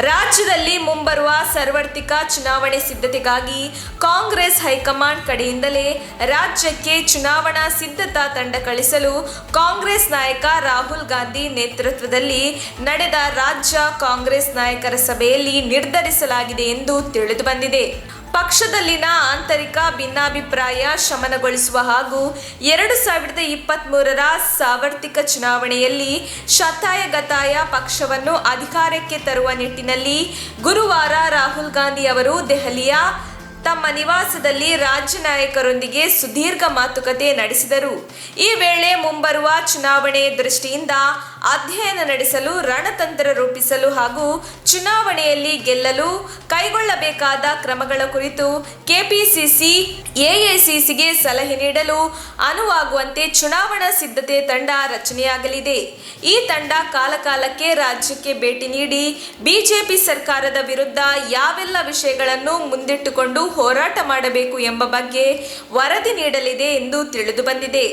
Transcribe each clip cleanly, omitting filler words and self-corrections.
ರಾಜ್ಯದಲ್ಲಿ ಮುಂಬರುವ ಸಾರ್ವತ್ರಿಕ ಚುನಾವಣೆ ಸಿದ್ಧತೆಗಾಗಿ ಕಾಂಗ್ರೆಸ್ ಹೈಕಮಾಂಡ್ ಕಡೆಯಿಂದಲೇ ರಾಜ್ಯಕ್ಕೆ ಚುನಾವಣಾ ಸಿದ್ಧತಾ ತಂಡ ಕಳಿಸಲು ಕಾಂಗ್ರೆಸ್ ನಾಯಕ ರಾಹುಲ್ ಗಾಂಧಿ ನೇತೃತ್ವದಲ್ಲಿ ನಡೆದ ರಾಜ್ಯ ಕಾಂಗ್ರೆಸ್ ನಾಯಕರ ಸಭೆಯಲ್ಲಿ ನಿರ್ಧರಿಸಲಾಗಿದೆ ಎಂದು ತಿಳಿದುಬಂದಿದೆ. ಪಕ್ಷದಲ್ಲಿನ ಆಂತರಿಕ ಭಿನ್ನಾಭಿಪ್ರಾಯ ಶಮನಗೊಳಿಸುವ ಹಾಗೂ 2023ರ ಸಾರ್ವತ್ರಿಕ ಚುನಾವಣೆಯಲ್ಲಿ ಶತಾಯಗತಾಯ ಪಕ್ಷವನ್ನು ಅಧಿಕಾರಕ್ಕೆ ತರುವ ನಿಟ್ಟಿನಲ್ಲಿ ಗುರುವಾರ ರಾಹುಲ್ ಗಾಂಧಿ ಅವರು ದೆಹಲಿಯ ತಮ್ಮ ನಿವಾಸದಲ್ಲಿ ರಾಜ್ಯ ನಾಯಕರೊಂದಿಗೆ ಸುದೀರ್ಘ ಮಾತುಕತೆ ನಡೆಸಿದರು. ಈ ವೇಳೆ ಮುಂಬರುವ ಚುನಾವಣೆ ದೃಷ್ಟಿಯಿಂದ ಅಧ್ಯಯನ ನಡೆಸಲು, ರಣತಂತ್ರ ರೂಪಿಸಲು ಹಾಗೂ ಚುನಾವಣೆಯಲ್ಲಿ ಗೆಲ್ಲಲು ಕೈಗೊಳ್ಳಬೇಕಾದ ಕ್ರಮಗಳ ಕುರಿತು ಕೆಪಿಸಿಸಿ, ಎಐಸಿಸಿಗೆ ಸಲಹೆ ನೀಡಲು ಅನುವಾಗುವಂತೆ ಚುನಾವಣಾ ಸಿದ್ಧತೆ ತಂಡ ರಚನೆಯಾಗಲಿದೆ. ಈ ತಂಡ ಕಾಲಕಾಲಕ್ಕೆ ರಾಜ್ಯಕ್ಕೆ ಭೇಟಿ ನೀಡಿ ಬಿಜೆಪಿ ಸರ್ಕಾರದ ವಿರುದ್ಧ ಯಾವೆಲ್ಲ ವಿಷಯಗಳನ್ನು ಮುಂದಿಟ್ಟುಕೊಂಡು ಹೋರಾಟ ಮಾಡಬೇಕು ಎಂಬ ಬಗ್ಗೆ ವರದಿ ನೀಡಲಿದೆ ಎಂದು ತಿಳಿದುಬಂದಿದೆ.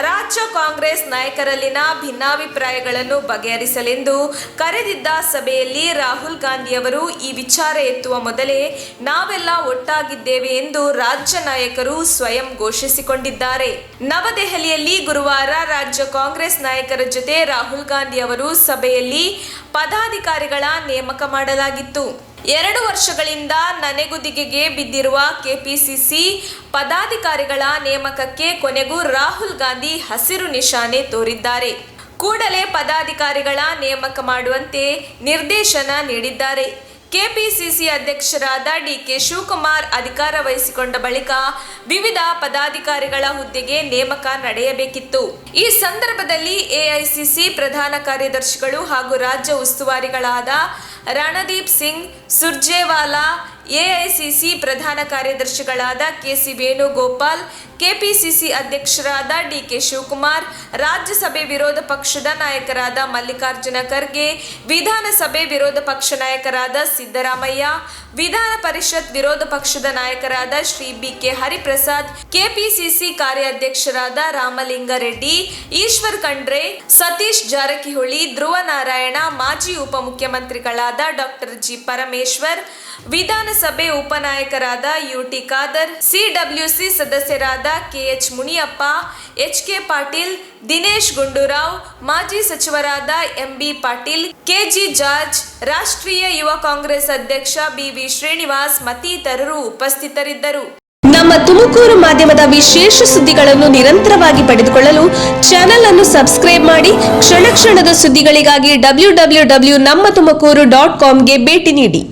ರಾಜ್ಯ ಕಾಂಗ್ರೆಸ್ ನಾಯಕರಲ್ಲಿನ ಭಿನ್ನಾಭಿಪ್ರಾಯಗಳನ್ನು ಬಗೆಹರಿಸಲೆಂದು ಕರೆದಿದ್ದ ಸಭೆಯಲ್ಲಿ ರಾಹುಲ್ ಗಾಂಧಿ ಅವರು ಈ ವಿಚಾರ ಎತ್ತುವ ಮೊದಲೇ ನಾವೆಲ್ಲ ಒಟ್ಟಾಗಿದ್ದೇವೆ ಎಂದು ರಾಜ್ಯ ನಾಯಕರು ಸ್ವಯಂ ಘೋಷಿಸಿಕೊಂಡಿದ್ದಾರೆ. ನವದೆಹಲಿಯಲ್ಲಿ ಗುರುವಾರ ರಾಜ್ಯ ಕಾಂಗ್ರೆಸ್ ನಾಯಕರ ಜೊತೆ ರಾಹುಲ್ ಗಾಂಧಿ ಅವರು ಸಭೆಯಲ್ಲಿ ಪದಾಧಿಕಾರಿಗಳ ನೇಮಕ ಮಾಡಲಾಗಿತ್ತು. 2 ವರ್ಷಗಳಿಂದ ನನೆಗುದಿಗೆಗೆ ಬಿದ್ದಿರುವ ಕೆಪಿಸಿಸಿ ಪದಾಧಿಕಾರಿಗಳ ನೇಮಕಕ್ಕೆ ಕೊನೆಗೂ ರಾಹುಲ್ ಗಾಂಧಿ ಹಸಿರು ನಿಶಾನೆ ತೋರಿದ್ದಾರೆ. ಕೂಡಲೇ ಪದಾಧಿಕಾರಿಗಳ ನೇಮಕ ಮಾಡುವಂತೆ ನಿರ್ದೇಶನ ನೀಡಿದ್ದಾರೆ. ಕೆಪಿಸಿಸಿ ಅಧ್ಯಕ್ಷರಾದ ಡಿಕೆ ಶಿವಕುಮಾರ್ ಅಧಿಕಾರ ವಹಿಸಿಕೊಂಡ ಬಳಿಕ ವಿವಿಧ ಪದಾಧಿಕಾರಿಗಳ ಹುದ್ದೆಗೆ ನೇಮಕ ನಡೆಯಬೇಕಿತ್ತು. ಈ ಸಂದರ್ಭದಲ್ಲಿ ಎಐಸಿಸಿ ಪ್ರಧಾನ ಕಾರ್ಯದರ್ಶಿಗಳು ಹಾಗೂ ರಾಜ್ಯ ಉಸ್ತುವಾರಿಗಳಾದ ರಣದೀಪ್ ಸಿಂಗ್ ಸುರ್ಜೇವಾಲಾ, ಎಐಸಿಸಿ ಪ್ರಧಾನ ಕಾರ್ಯದರ್ಶಿಗಳಾದ ಕೆಸಿ ವೇಣುಗೋಪಾಲ್, ಕೆಪಿಸಿಸಿ ಅಧ್ಯಕ್ಷರಾದ ಡಿಕೆ ಶಿವಕುಮಾರ್, ರಾಜ್ಯಸಭೆ ವಿರೋಧ ಪಕ್ಷದ ನಾಯಕರಾದ ಮಲ್ಲಿಕಾರ್ಜುನ ಖರ್ಗೆ, ವಿಧಾನಸಭೆ ವಿರೋಧ ಪಕ್ಷ ನಾಯಕರಾದ ಸಿದ್ದರಾಮಯ್ಯ, ವಿಧಾನ ಪರಿಷತ್ ವಿರೋಧ ಪಕ್ಷದ ನಾಯಕರಾದ ಶ್ರೀ ಬಿಕೆ ಹರಿಪ್ರಸಾದ್, ಕೆಪಿಸಿಸಿ ಕಾರ್ಯಾಧ್ಯಕ್ಷರಾದ ರಾಮಲಿಂಗಾರೆಡ್ಡಿ, ಈಶ್ವರ್ ಖಂಡ್ರೆ, ಸತೀಶ್ ಜಾರಕಿಹೊಳಿ, ಧ್ರುವ ನಾರಾಯಣ, ಮಾಜಿ ಉಪಮುಖ್ಯಮಂತ್ರಿಗಳಾದ ಡಾಕ್ಟರ್ ಜಿ ಪರಮೇಶ್ವರ್, ವಿಧಾನಸಭೆ ಉಪನಾಯಕರಾದ ಯುಟಿ ಖಾದರ್, ಸಿಡಬ್ಲ್ಯೂಸಿ ಸದಸ್ಯರಾದ ಕೆಎಚ್ ಮುನಿಯಪ್ಪ, ಎಚ್ಕೆ ಪಾಟೀಲ್, ದಿನೇಶ್ ಗುಂಡೂರಾವ್, ಮಾಜಿ ಸಚಿವರಾದ ಎಂಬಿ ಪಾಟೀಲ್, ಕೆಜಿ ಜಾರ್ಜ್, ರಾಷ್ಟ್ರೀಯ ಯುವ ಕಾಂಗ್ರೆಸ್ ಅಧ್ಯಕ್ಷ ಬಿವಿ ಶ್ರೀನಿವಾಸ್ ಮತ್ತಿತರರು ಉಪಸ್ಥಿತರಿದ್ದರು. ನಮ್ಮ ತುಮಕೂರು ಮಾಧ್ಯಮದ ವಿಶೇಷ ಸುದ್ದಿಗಳನ್ನು ನಿರಂತರವಾಗಿ ಪಡೆದುಕೊಳ್ಳಲು ಚಾನೆಲ್ ಅನ್ನು ಸಬ್ಸ್ಕ್ರೈಬ್ ಮಾಡಿ. ಕ್ಷಣ ಕ್ಷಣದ ಸುದ್ದಿಗಳಿಗಾಗಿ www.nammathumakuru.com ಗೆ ಭೇಟಿ ನೀಡಿ.